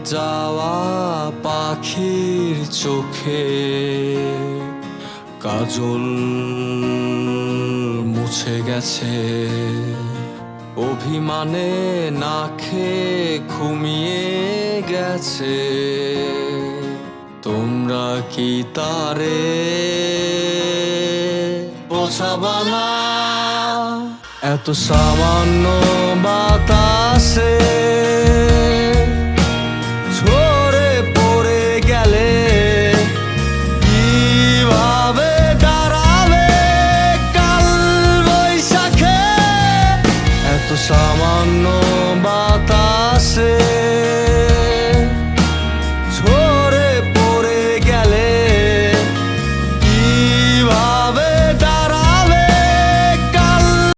যাওয়া পাখির চোখে কাজল মুছে গেছে, অভিমানে না খেয়ে ঘুমিয়ে গেছে। তোমরা কি তারে বোঝাবা না? এত সামান্য বাতাসে